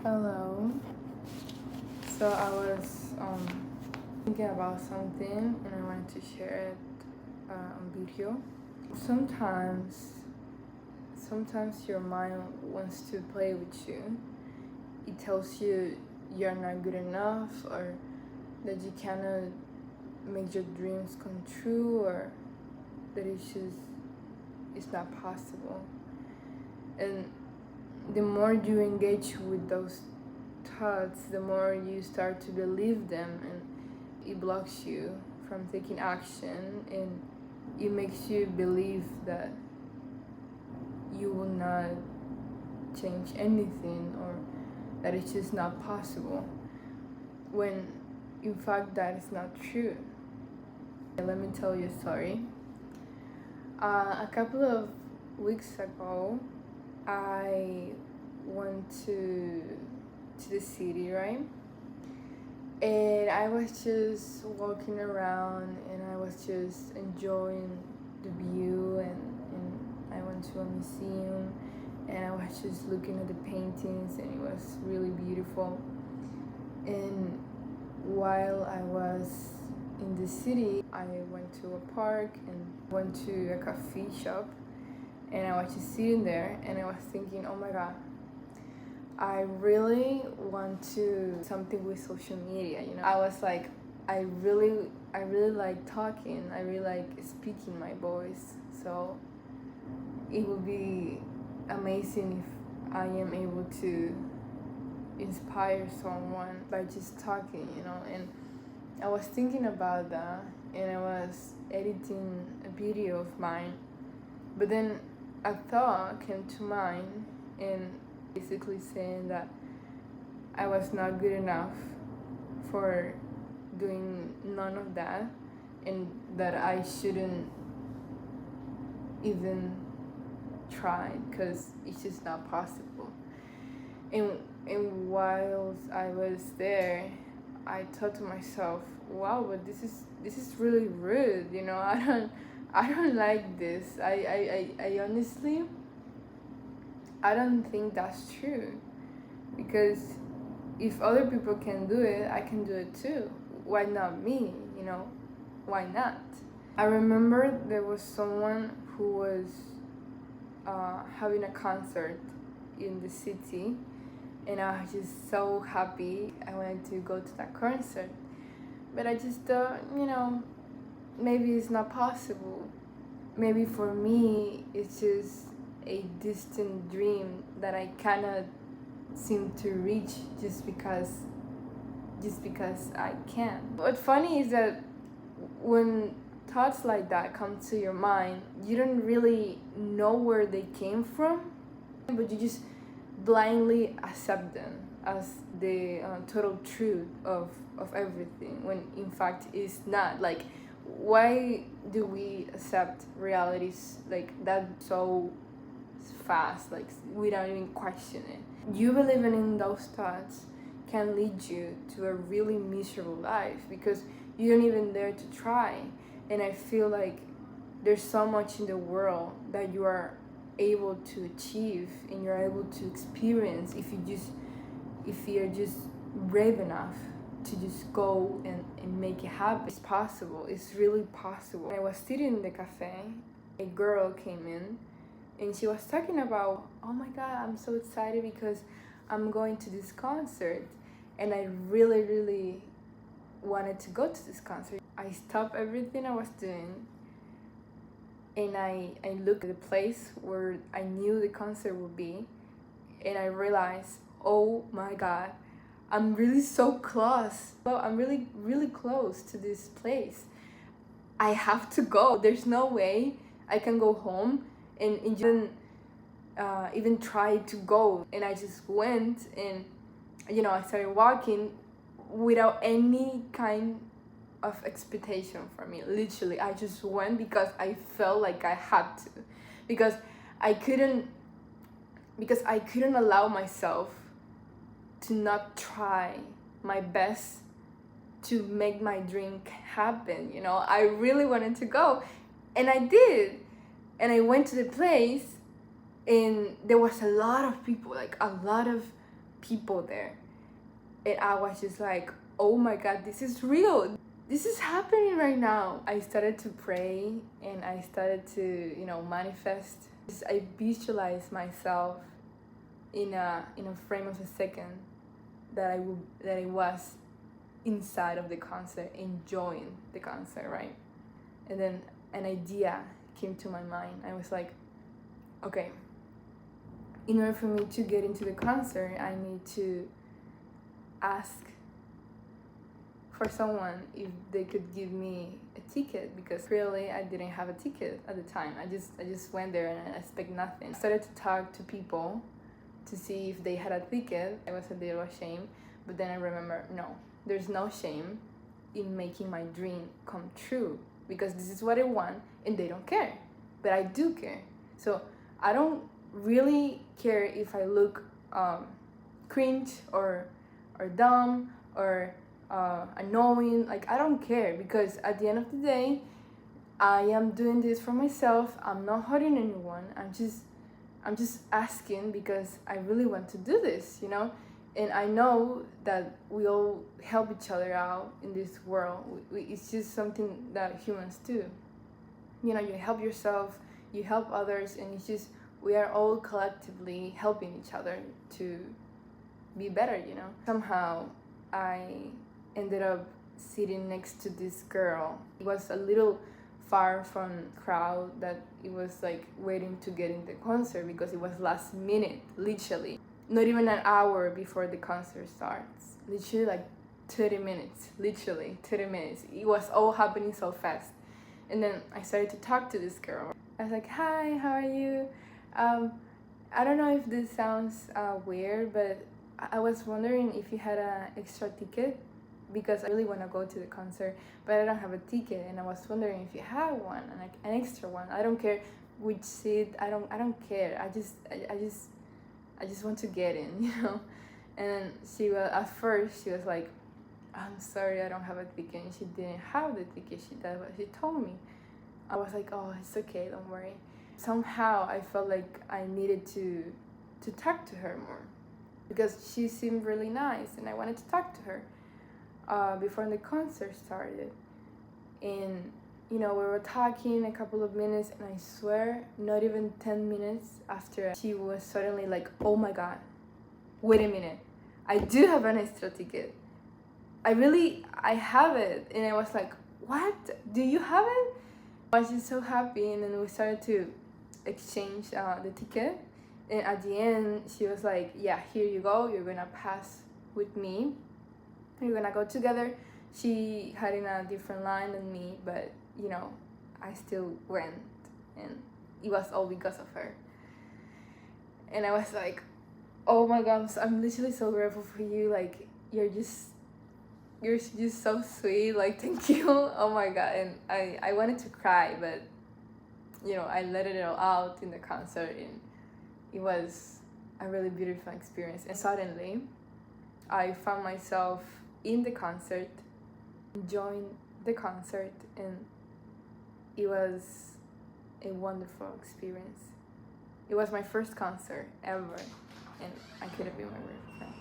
Hello. So I was thinking about something and I wanted to share it on video. Sometimes, sometimes your mind wants to play with you. It tells you you're not good enough, or that you cannot make your dreams come true, or that it's not possible. And the more you engage with those thoughts, the more you start to believe them, and it blocks you from taking action, and it makes you believe that you will not change anything, or that it's just not possible, when in fact that is not true. Let me tell you a story. A couple of weeks ago, I went to the city, right? And I was just walking around and I was just enjoying the view, and I went to a museum and I was just looking at the paintings, and it was really beautiful. And while I was in the city, I went to a park and went to a coffee shop, and I was just sitting there and I was thinking, oh my god, I really want to something with social media, you know. I was like, I really like talking, I really like speaking my voice, so it would be amazing if I am able to inspire someone by just talking, you know. And I was thinking about that, and I was editing a video of mine, but then a thought came to mind, and basically saying that I was not good enough for doing none of that, and that I shouldn't even try because it's just not possible. And whilst I was there, I thought to myself, wow, but this is really rude, you know. I don't like this. I honestly, I don't think that's true, because if other people can do it, I can do it too. Why not me, you know? Why not? I remember there was someone who was having a concert in the city, and I was just so happy. I wanted to go to that concert, but I just thought, you know, maybe it's not possible. Maybe for me, it's just a distant dream that I cannot seem to reach just because I can. What's funny is that when thoughts like that come to your mind, you don't really know where they came from, but you just blindly accept them as the total truth of everything, when in fact it's not. Like, why do we accept realities like that so fast, like without even questioning? You believing in those thoughts can lead you to a really miserable life because you don't even dare to try. And I feel like there's so much in the world that you are able to achieve and you're able to experience if you're just brave enough to just go and make it happen. It's possible. It's really possible. When I was sitting in the cafe, a girl came in and she was talking about, oh my god, I'm so excited because I'm going to this concert, and I really wanted to go to this concert. I stopped everything I was doing and I looked at the place where I knew the concert would be, and I realized, oh my god, I'm really so close. Well, I'm really close to this place. I have to go. There's no way I can go home and even try to go. And I just went, and you know, I started walking without any kind of expectation from me. Literally, I just went because I felt like I had to, because I couldn't allow myself to not try my best to make my dream happen. You know, I really wanted to go, and I did. And I went to the place, and there was a lot of people, like a lot of people there. And I was just like, oh my God, this is real. This is happening right now. I started to pray and I started to, manifest. I visualized myself in a frame of a second that I was inside of the concert, enjoying the concert, right? And then an idea came to my mind. I was like, okay, in order for me to get into the concert, I need to ask for someone if they could give me a ticket, because really I didn't have a ticket at the time. I just went there and I expect nothing. I started to talk to people to see if they had a ticket. I was a little ashamed, but then I remember, no, there's no shame in making my dream come true, because this is what I want and they don't care, but I do care. So I don't really care if I look cringe or dumb or annoying. Like, I don't care, because at the end of the day, I am doing this for myself. I'm not hurting anyone. I'm just asking because I really want to do this, and I know that we all help each other out in this world. It's just something that humans do. You help yourself, you help others, and it's just, we are all collectively helping each other to be better, Somehow I ended up sitting next to this girl. It was a little far from crowd that it was like waiting to get in the concert, because it was last minute, literally. Not even an hour before the concert starts. Literally like 30 minutes, literally 30 minutes. It was all happening so fast. And then I started to talk to this girl. I was like, hi, how are you? I don't know if this sounds weird, but I was wondering if you had an extra ticket, because I really want to go to the concert, but I don't have a ticket, and I was wondering if you had one, and like an extra one. I don't care which seat. I don't care. I just want to get in, And she was, at first she was like, I'm sorry, I don't have a ticket, and she didn't have the ticket. That's what she told me. I was like, oh, it's okay, don't worry. Somehow I felt like I needed to talk to her more, because she seemed really nice, and I wanted to talk to her before the concert started. And we were talking a couple of minutes, and I swear not even 10 minutes after, she was suddenly like, oh my God, wait a minute, I do have an extra ticket. I have it. And I was like, what? Do you have it? I was just so happy. And then we started to exchange the ticket, and at the end she was like, yeah, here you go, you're gonna pass with me, we're gonna go together. She had in a different line than me, but I still went, and it was all because of her. And I was like, oh my God, I'm literally so grateful for you. Like, you're just so sweet. Like, thank you. Oh my God. And I wanted to cry, but I let it all out in the concert, and it was a really beautiful experience. And suddenly I found myself in the concert, enjoying the concert, and it was a wonderful experience. It was my first concert ever, and I couldn't be more grateful.